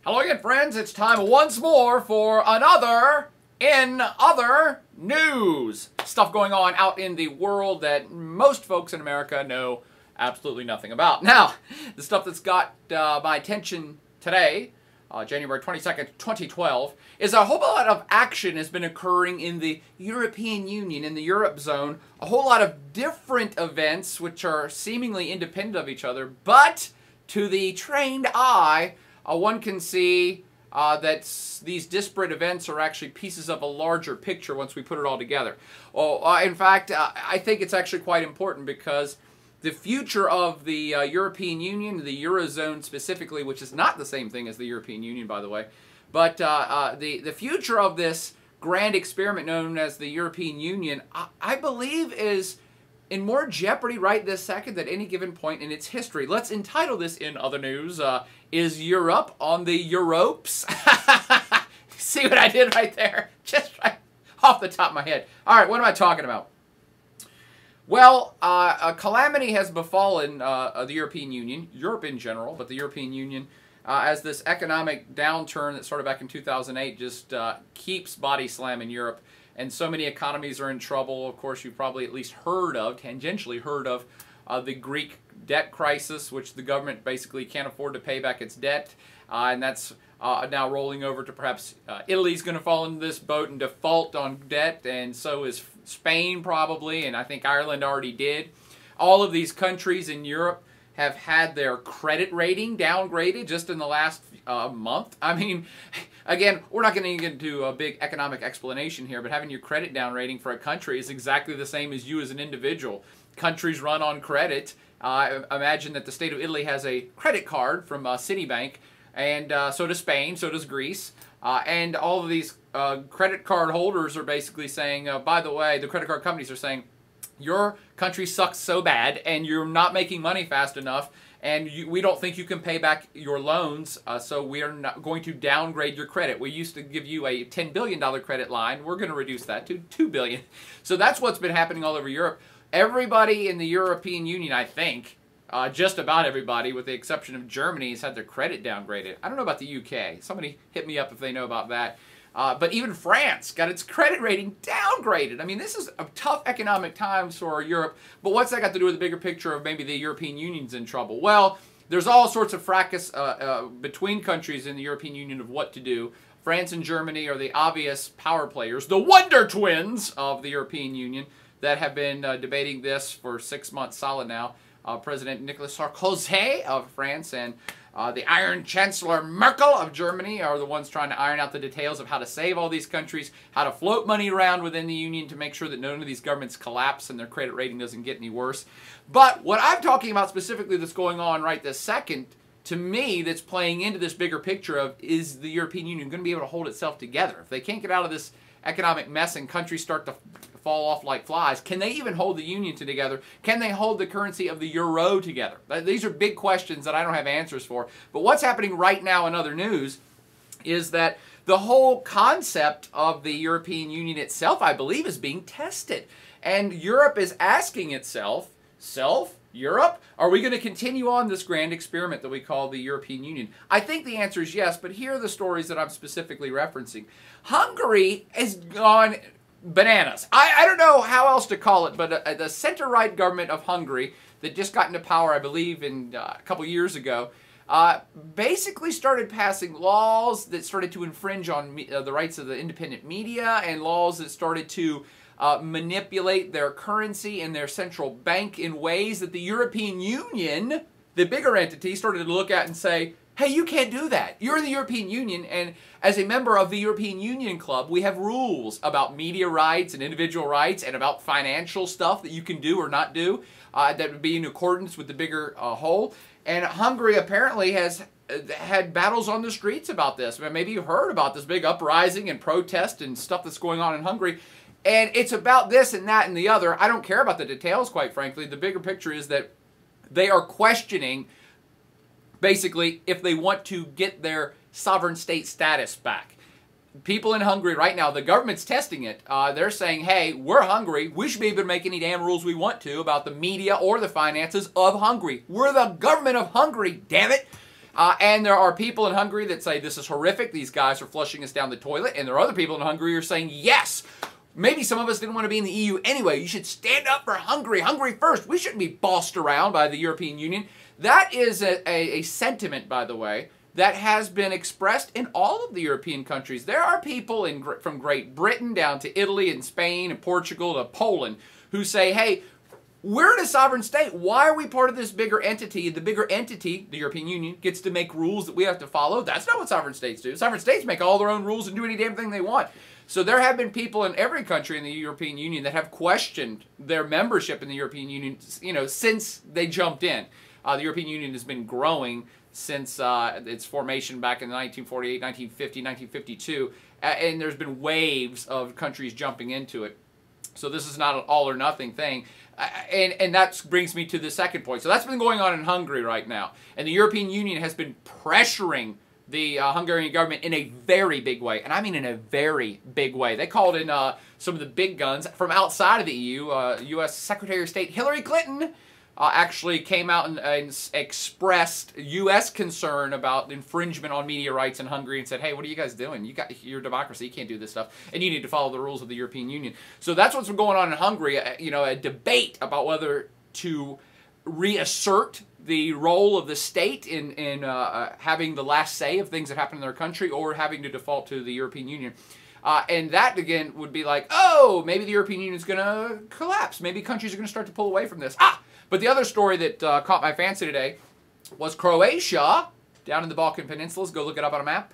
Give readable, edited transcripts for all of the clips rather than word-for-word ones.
Hello again, friends. It's time once more for another In Other News. Stuff going on out in the world that most folks in America know absolutely nothing about. Now, the stuff that's got my attention today, January 22nd, 2012, is a whole lot of action has been occurring in the European Union, in the Europe zone. A whole lot of different events which are seemingly independent of each other, but to the trained eye, one can see that these disparate events are actually pieces of a larger picture once we put it all together. In fact, I think it's actually quite important because the future of the European Union, the Eurozone specifically, which is not the same thing as the European Union, by the way, but the future of this grand experiment known as the European Union, I believe is in more jeopardy right this second than any given point in its history. Let's entitle this in other news, Is Europe on the Eur-ropes? See what I did right there? Just right off the top of my head. All right, what am I talking about? Well, a calamity has befallen the European Union, Europe in general, but the European Union, as this economic downturn that started back in 2008 just keeps body slamming Europe. And so many economies are in trouble. Of course, you've probably at least heard of, tangentially heard of, the Greek debt crisis, which the government basically can't afford to pay back its debt. And that's now rolling over to perhaps Italy's going to fall into this boat and default on debt, and so is Spain probably, and I think Ireland already did. All of these countries in Europe have had their credit rating downgraded just in the last month. I mean, again, we're not going to get into a big economic explanation here, but having your credit down rating for a country is exactly the same as you as an individual. Countries run on credit. Imagine that the state of Italy has a credit card from Citibank, and so does Spain, so does Greece. And all of these credit card holders are basically saying, by the way, the credit card companies are saying, your country sucks so bad and you're not making money fast enough, and we don't think you can pay back your loans, so we are not going to downgrade your credit. We used to give you a $10 billion credit line. We're going to reduce that to $2 billion. So that's what's been happening all over Europe. Everybody in the European Union, I think, just about everybody, with the exception of Germany, has had their credit downgraded. I don't know about the UK. Somebody hit me up if they know about that. But even France got its credit rating downgraded. I mean, this is a tough economic times for Europe, but what's that got to do with the bigger picture of maybe the European Union's in trouble? Well, there's all sorts of fracas between countries in the European Union of what to do. France and Germany are the obvious power players, the Wonder Twins of the European Union that have been debating this for 6 months solid now. President Nicolas Sarkozy of France and the Iron Chancellor Merkel of Germany are the ones trying to iron out the details of how to save all these countries, how to float money around within the Union to make sure that none of these governments collapse and their credit rating doesn't get any worse. But what I'm talking about specifically that's going on right this second, to me, that's playing into this bigger picture of, is the European Union going to be able to hold itself together? If they can't get out of this economic mess and countries start to fall off like flies, can they even hold the union together? Can they hold the currency of the euro together? These are big questions that I don't have answers for. But what's happening right now in other news is that the whole concept of the European Union itself, I believe, is being tested. And Europe is asking itself, Europe, are we going to continue on this grand experiment that we call the European Union? I think the answer is yes, but here are the stories that I'm specifically referencing. Hungary has gone bananas. I don't know how else to call it, but the center-right government of Hungary that just got into power, I believe, in a couple years ago, basically started passing laws that started to infringe on the rights of the independent media, and laws that started to manipulate their currency and their central bank in ways that the European Union, the bigger entity, started to look at and say, hey, you can't do that. You're in the European Union, and as a member of the European Union Club, we have rules about media rights and individual rights and about financial stuff that you can do or not do that would be in accordance with the bigger whole. And Hungary apparently has had battles on the streets about this. Maybe you heard about this big uprising and protest and stuff that's going on in Hungary. And it's about this and that and the other. I don't care about the details, quite frankly. The bigger picture is that they are questioning, basically, if they want to get their sovereign state status back. People in Hungary right now, the government's testing it. They're saying, hey, we're Hungary. We should be able to make any damn rules we want to about the media or the finances of Hungary. We're the government of Hungary, damn it. And there are people in Hungary that say this is horrific. These guys are flushing us down the toilet. And there are other people in Hungary who are saying, yes, maybe some of us didn't want to be in the EU anyway. You should stand up for Hungary. Hungary first. We shouldn't be bossed around by the European Union. That is a sentiment, by the way, that has been expressed in all of the European countries. There are people from Great Britain down to Italy and Spain and Portugal to Poland who say, hey, we're a sovereign state. Why are we part of this bigger entity? The bigger entity, the European Union, gets to make rules that we have to follow. That's not what sovereign states do. Sovereign states make all their own rules and do any damn thing they want. So there have been people in every country in the European Union that have questioned their membership in the European Union, since they jumped in. The European Union has been growing since its formation back in 1948, 1950, 1952, and there's been waves of countries jumping into it. So this is not an all or nothing thing. And that brings me to the second point. So that's been going on in Hungary right now. And the European Union has been pressuring the Hungarian government in a very big way. And I mean in a very big way. They called in some of the big guns from outside of the EU. U.S. Secretary of State Hillary Clinton actually came out and expressed U.S. concern about infringement on media rights in Hungary and said, hey, what are you guys doing? You got your democracy. You can't do this stuff. And you need to follow the rules of the European Union. So that's what's been going on in Hungary, a debate about whether to reassert the role of the state in having the last say of things that happen in their country or having to default to the European Union. And that, again, would be like, oh, maybe the European Union is going to collapse. Maybe countries are going to start to pull away from this. But the other story that caught my fancy today was Croatia, down in the Balkan Peninsula. Let's go look it up on a map.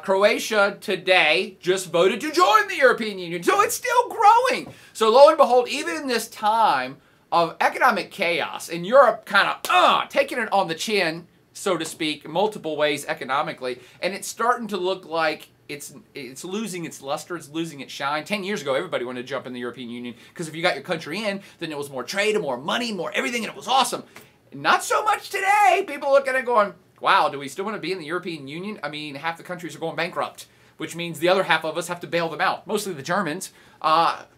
Croatia today just voted to join the European Union. So it's still growing. So lo and behold, even in this time of economic chaos, in Europe kind of taking it on the chin, so to speak, in multiple ways economically, and it's starting to look like it's losing its luster, it's losing its shine. 10 years ago, everybody wanted to jump in the European Union because if you got your country in, then it was more trade and more money, more everything, and it was awesome. Not so much today. People look at it going, wow, do we still want to be in the European Union? I mean, half the countries are going bankrupt, which means the other half of us have to bail them out, mostly the Germans,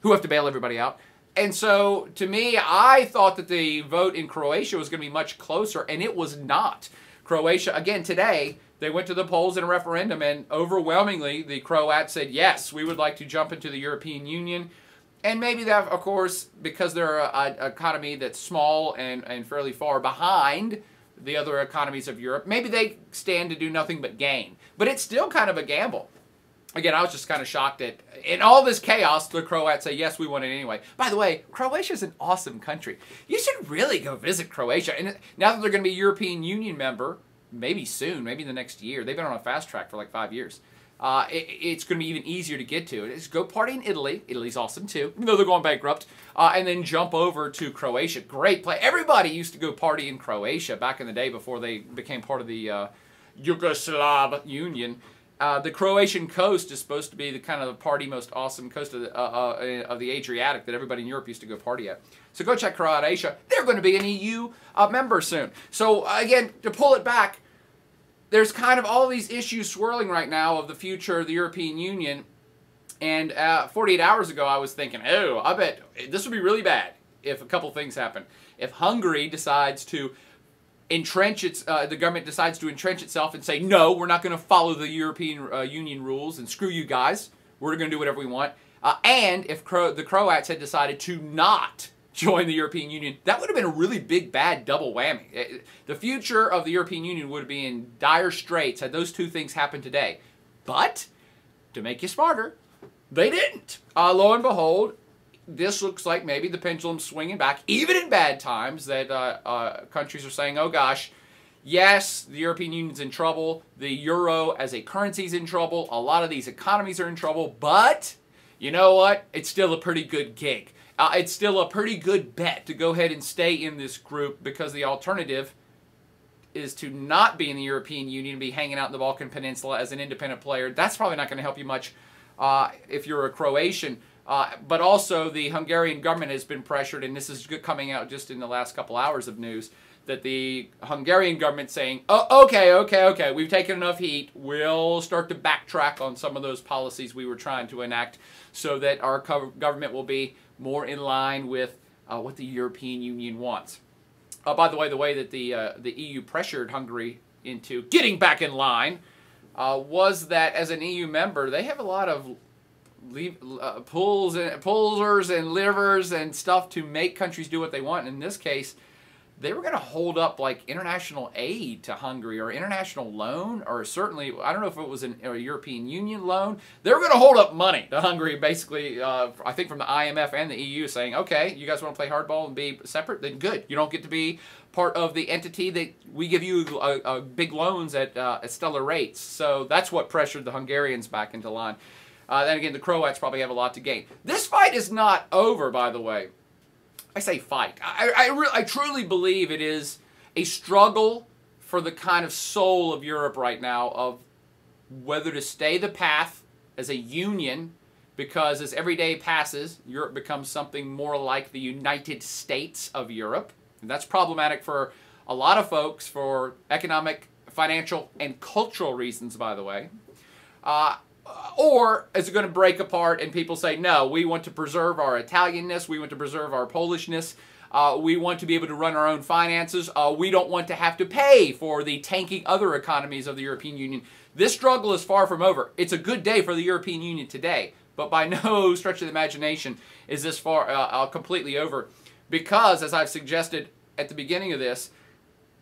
who have to bail everybody out. And so, to me, I thought that the vote in Croatia was going to be much closer, and it was not. Croatia, again, today, they went to the polls in a referendum, and overwhelmingly, the Croats said, yes, we would like to jump into the European Union. And maybe that, of course, because they're an economy that's small and fairly far behind the other economies of Europe, maybe they stand to do nothing but gain. But it's still kind of a gamble. Again, I was just kind of shocked that in all this chaos, the Croats say, yes, we want it anyway. By the way, Croatia is an awesome country. You should really go visit Croatia. And now that they're going to be a European Union member, maybe soon, maybe the next year. They've been on a fast track for like 5 years. It's going to be even easier to get to. Just go party in Italy. Italy's awesome too, even though they're going bankrupt. And then jump over to Croatia. Great place. Everybody used to go party in Croatia back in the day before they became part of the Yugoslav Union. The Croatian coast is supposed to be the kind of the party most awesome coast of the Adriatic that everybody in Europe used to go party at. So go check Croatia. They're going to be an EU member soon. So again, to pull it back, there's kind of all these issues swirling right now of the future of the European Union. And 48 hours ago, I was thinking, oh, I bet this would be really bad if a couple things happen. If Hungary decides to entrench the government decides to entrench itself and say, no, we're not going to follow the European Union rules and screw you guys. We're going to do whatever we want. And if the Croats had decided to not join the European Union, that would have been a really big, bad double whammy. The future of the European Union would be in dire straits had those two things happened today. But, to make you smarter, they didn't. Lo and behold, this looks like maybe the pendulum's swinging back, even in bad times, that countries are saying, oh gosh, yes, the European Union's in trouble, the euro as a currency's in trouble, a lot of these economies are in trouble, but you know what? It's still a pretty good gig. It's still a pretty good bet to go ahead and stay in this group because the alternative is to not be in the European Union and be hanging out in the Balkan Peninsula as an independent player. That's probably not going to help you much if you're a Croatian. But also the Hungarian government has been pressured, and this is coming out just in the last couple hours of news, that the Hungarian government saying, oh, okay, we've taken enough heat. We'll start to backtrack on some of those policies we were trying to enact so that our government will be more in line with what the European Union wants. By the way that the EU pressured Hungary into getting back in line was that as an EU member, they have a lot of pullers and levers and stuff to make countries do what they want. In this case, they were going to hold up like international aid to Hungary or international loan, or certainly, I don't know if it was a European Union loan. They were going to hold up money to Hungary, basically, I think from the IMF and the EU, saying, okay, you guys want to play hardball and be separate? Then good. You don't get to be part of the entity that we give you big loans at stellar rates. So that's what pressured the Hungarians back into line. Then again, the Croats probably have a lot to gain. This fight is not over, by the way. I say fight. I truly believe it is a struggle for the kind of soul of Europe right now of whether to stay the path as a union, because as every day passes, Europe becomes something more like the United States of Europe. And that's problematic for a lot of folks for economic, financial, and cultural reasons, by the way. Or is it going to break apart and people say, no, we want to preserve our Italianness, we want to preserve our Polishness, we want to be able to run our own finances, we don't want to have to pay for the tanking other economies of the European Union. This struggle is far from over. It's a good day for the European Union today, but by no stretch of the imagination is this completely over. Because, as I've suggested at the beginning of this,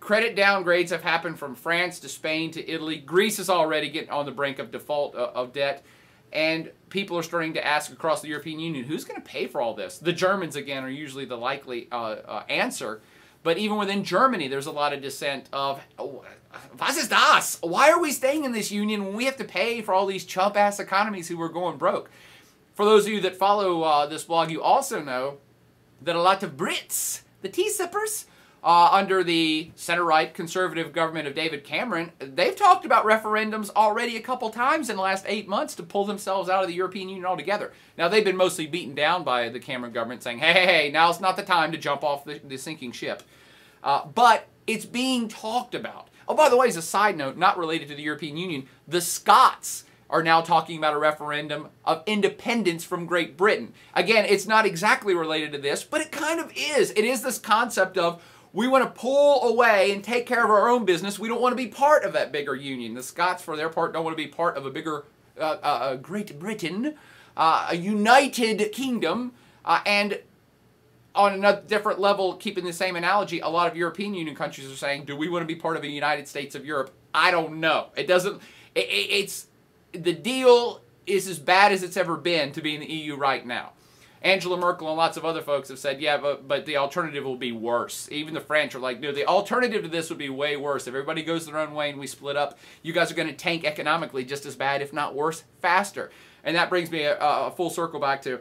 credit downgrades have happened from France to Spain to Italy. Greece is already getting on the brink of default of debt. And people are starting to ask across the European Union, who's going to pay for all this? The Germans, again, are usually the likely answer. But even within Germany, there's a lot of dissent of, was ist das? Why are we staying in this union when we have to pay for all these chump-ass economies who are going broke? For those of you that follow this blog, you also know that a lot of Brits, the tea-sippers, under the center-right conservative government of David Cameron, they've talked about referendums already a couple times in the last 8 months to pull themselves out of the European Union altogether. Now, they've been mostly beaten down by the Cameron government saying, hey, now's not the time to jump off the sinking ship. But it's being talked about. Oh, by the way, as a side note, not related to the European Union, the Scots are now talking about a referendum of independence from Great Britain. Again, it's not exactly related to this, but it kind of is. It is this concept of, we want to pull away and take care of our own business. We don't want to be part of that bigger union. The Scots, for their part, don't want to be part of a bigger Great Britain, a united kingdom, and on another different level, keeping the same analogy, a lot of European Union countries are saying, do we want to be part of a United States of Europe? I don't know. It doesn't, the deal is as bad as it's ever been to be in the EU right now. Angela Merkel and lots of other folks have said, yeah, but the alternative will be worse. Even the French are like, no, the alternative to this would be way worse. If everybody goes their own way and we split up, you guys are going to tank economically just as bad, if not worse, faster. And that brings me a full circle back to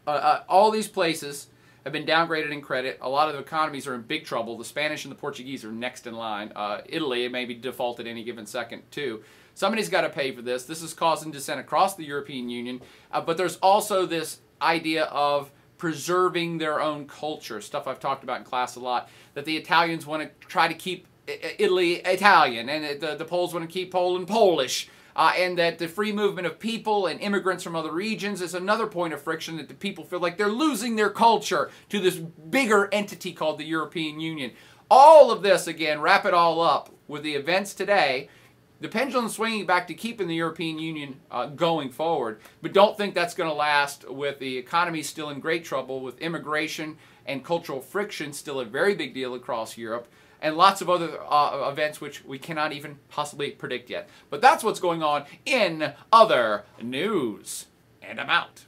all these places have been downgraded in credit. A lot of the economies are in big trouble. The Spanish and the Portuguese are next in line. Italy may be defaulted any given second, too. Somebody's got to pay for this. This is causing dissent across the European Union. But there's also this idea of preserving their own culture, stuff I've talked about in class a lot, that the Italians want to try to keep Italy Italian, and the Poles want to keep Poland Polish, and that the free movement of people and immigrants from other regions is another point of friction, that the people feel like they're losing their culture to this bigger entity called the European Union. All of this, again, wrap it all up with the events today. The pendulum swinging back to keeping the European Union going forward, but don't think that's going to last with the economy still in great trouble, with immigration and cultural friction still a very big deal across Europe, and lots of other events which we cannot even possibly predict yet. But that's what's going on in other news. And I'm out.